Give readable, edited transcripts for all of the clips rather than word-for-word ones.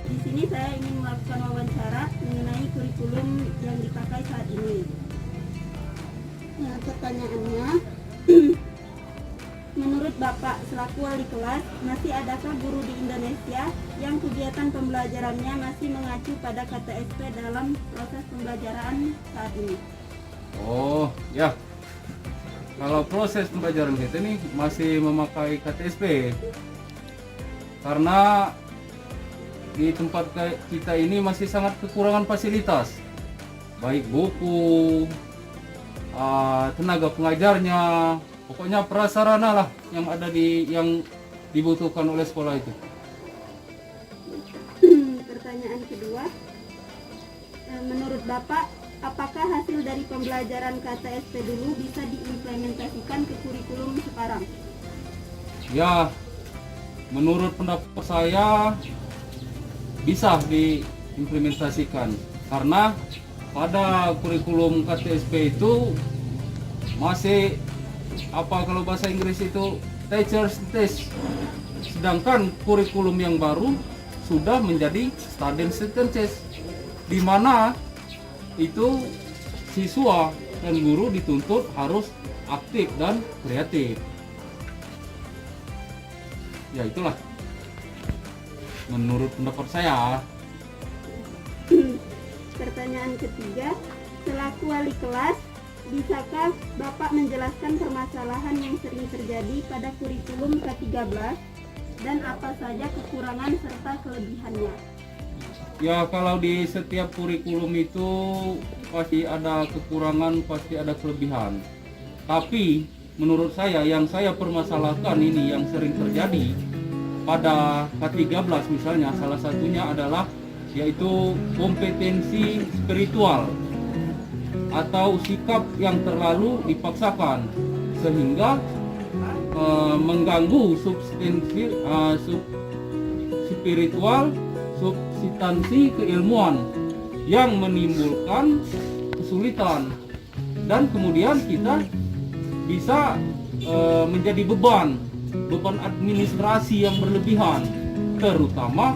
Di sini saya ingin melakukan wawancara mengenai kurikulum yang dipakai saat ini. Nah, pertanyaannya, menurut Bapak selaku wali kelas, masih adakah guru di Indonesia yang kegiatan pembelajarannya masih mengacu pada KTSP dalam proses pembelajaran saat ini? Oh ya, kalau proses pembelajaran kita ini masih memakai KTSP karena di tempat kita ini masih sangat kekurangan fasilitas, baik buku, tenaga pengajarnya, pokoknya prasarana lah yang dibutuhkan oleh sekolah itu. Pertanyaan kedua, menurut Bapak, apakah hasil dari pembelajaran KTSP dulu bisa diimplementasikan ke kurikulum sekarang? Ya, menurut pendapat saya bisa diimplementasikan karena pada kurikulum KTSP itu masih kalau bahasa Inggris itu teacher's test, sedangkan kurikulum yang baru sudah menjadi student test, di mana itu siswa dan guru dituntut harus aktif dan kreatif. Ya itulah menurut pendapat saya. Pertanyaan ketiga, selaku wali kelas, bisakah Bapak menjelaskan permasalahan yang sering terjadi pada kurikulum K13 dan apa saja kekurangan serta kelebihannya? Ya, kalau di setiap kurikulum itu pasti ada kekurangan, pasti ada kelebihan. Tapi menurut saya yang saya permasalahkan ini yang sering terjadi pada K13 misalnya, salah satunya adalah yaitu kompetensi spiritual atau sikap yang terlalu dipaksakan sehingga mengganggu spiritual substansi keilmuan yang menimbulkan kesulitan, dan kemudian kita bisa menjadi beban administrasi yang berlebihan, terutama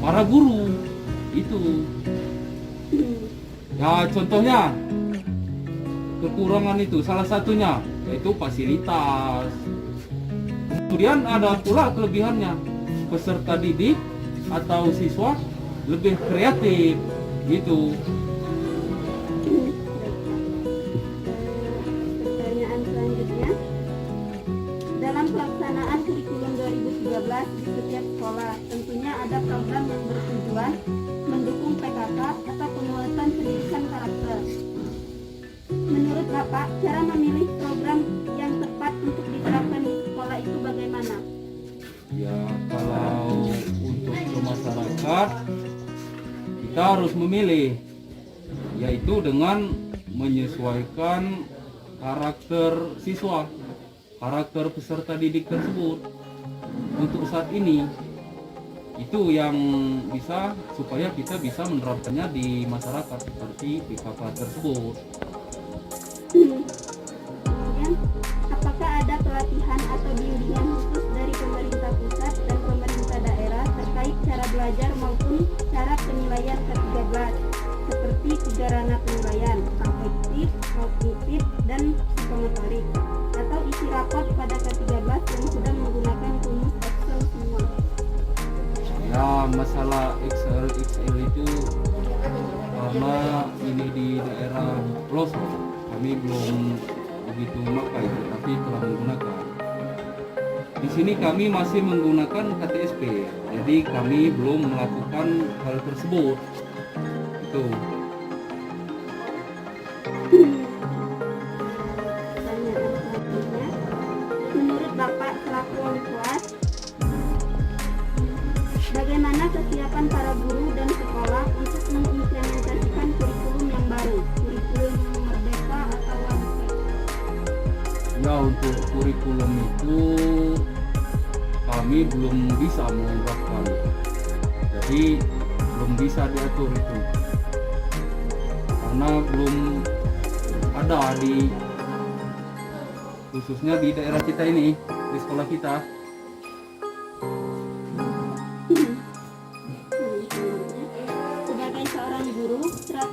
para guru itu. Ya, contohnya kekurangan itu salah satunya yaitu fasilitas. Kemudian ada pula kelebihannya, peserta didik atau siswa lebih kreatif gitu. Pertanyaan selanjutnya, dalam pelaksanaan kurikulum 2013 di setiap sekolah, tentunya ada program yang bertujuan mendukung PKK atau penguatan pendidikan karakter. Menurut Bapak, cara memilih program yang tepat untuk diterapkan di sekolah itu bagaimana? Ya, kalau untuk ke masyarakat kita harus memilih, yaitu dengan menyesuaikan karakter siswa, karakter peserta didik tersebut. Untuk saat ini itu yang bisa supaya kita bisa menerapkannya di masyarakat seperti PKK tersebut. Kemudian, apakah ada pelatihan atau bimbingan khusus dari pemerintah pusat dan pemerintah daerah terkait cara belajar maupun cara penilaian K13 seperti 3 ranah penilaian, afektif, kognitif, dan psikomotorik, atau isi raport pada K13 yang sudah menggunakan rumus Excel semua? Ya, masalah Excel itu karena ini di daerah pelosok kami belum begitu memakai, tapi telah menggunakan. Di sini kami masih menggunakan KTSP, jadi kami belum melakukan hal tersebut. Itu. Pertanyaan selanjutnya, menurut Bapak selaku wali kelas, bagaimana kesiapan para guru dan sekolah untuk mengimplementasikan kurikulum yang baru, kurikulum Merdeka atau One-Step? Ya, untuk kurikulum itu kami belum bisa menerapkan, jadi belum bisa diatur itu karena belum ada khususnya di daerah kita ini, di sekolah kita.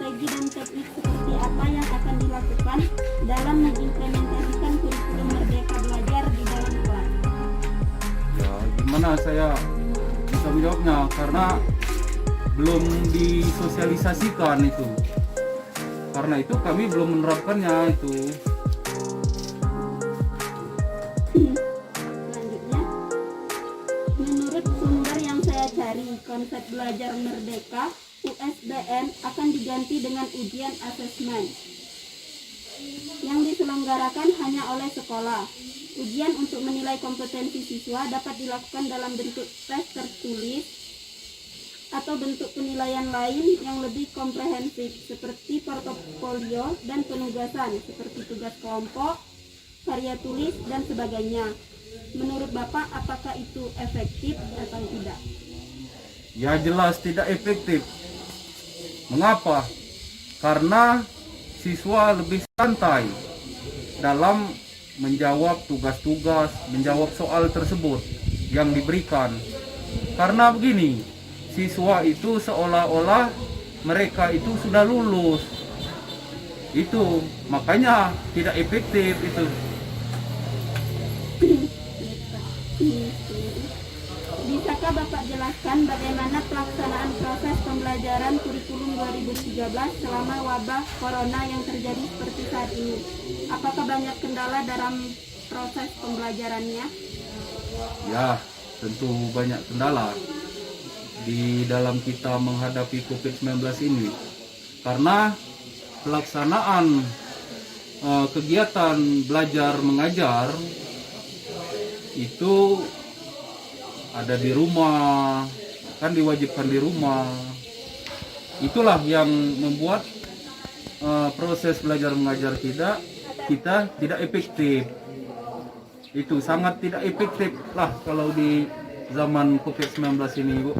strategi dan teknik seperti apa yang akan dilakukan dalam mengimplementasikan kurikulum Merdeka Belajar di dalam kelas? Ya, gimana saya bisa menjawabnya karena belum disosialisasikan itu. Karena itu kami belum menerapkannya itu. Selanjutnya, menurut sumber yang saya cari, konsep belajar merdeka USBN akan diganti dengan ujian asesmen yang diselenggarakan hanya oleh sekolah. Ujian untuk menilai kompetensi siswa dapat dilakukan dalam bentuk tes tertulis atau bentuk penilaian lain yang lebih komprehensif seperti portofolio dan penugasan seperti tugas kelompok, karya tulis, dan sebagainya. Menurut Bapak, apakah itu efektif atau tidak? Ya jelas tidak efektif. Mengapa? Karena siswa lebih santai dalam menjawab tugas-tugas, menjawab soal tersebut yang diberikan. Karena begini, siswa itu seolah-olah mereka itu sudah lulus. Itu makanya tidak efektif itu. Bisakah Bapak jelaskan bagaimana pelaksanaan proses pembelajaran kurikulum 2013 selama wabah corona yang terjadi seperti saat ini? Apakah banyak kendala dalam proses pembelajarannya? Ya, tentu banyak kendala di dalam kita menghadapi COVID-19 ini. Karena pelaksanaan kegiatan belajar mengajar itu ada di rumah, kan diwajibkan di rumah. Itulah yang membuat proses belajar mengajar kita tidak efektif. Itu sangat tidak efektif lah kalau di zaman COVID-19 ini, Bu.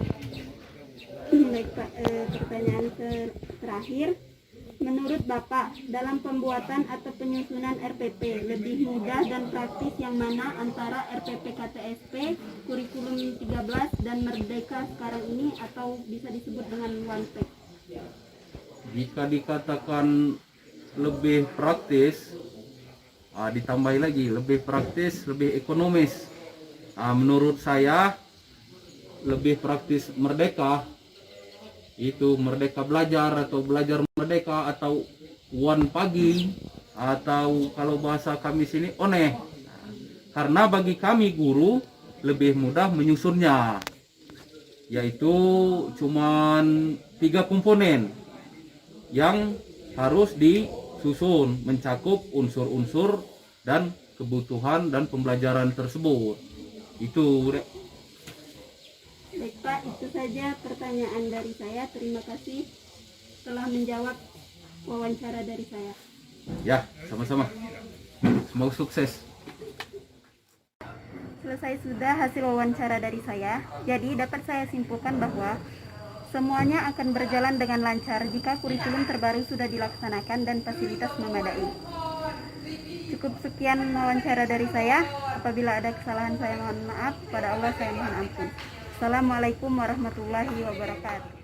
Baik, Pak. Pertanyaan terakhir. Menurut Bapak, dalam pembuatan atau penyusunan RPP, lebih mudah dan praktis yang mana antara RPP KTSP, kurikulum 13, dan Merdeka sekarang ini, atau bisa disebut dengan one pack? Jika dikatakan lebih praktis, ditambahi lagi, lebih praktis, lebih ekonomis. Menurut saya, lebih praktis Merdeka. Itu Merdeka Belajar atau Belajar Merdeka atau One Pagi atau kalau bahasa kami sini Oneh. Karena bagi kami guru lebih mudah menyusunnya, yaitu cuman 3 komponen yang harus disusun mencakup unsur-unsur dan kebutuhan dan pembelajaran tersebut. Itu Baik, Pak, itu saja pertanyaan dari saya. Terima kasih telah menjawab wawancara dari saya. ya, sama-sama. Semoga sukses. Selesai sudah hasil wawancara dari saya. Jadi dapat saya simpulkan bahwa semuanya akan berjalan dengan lancar jika kurikulum terbaru sudah dilaksanakan dan fasilitas memadai. Cukup sekian wawancara dari saya. Apabila ada kesalahan saya mohon maaf. Pada Allah saya mohon ampun. Assalamualaikum warahmatullahi wabarakatuh.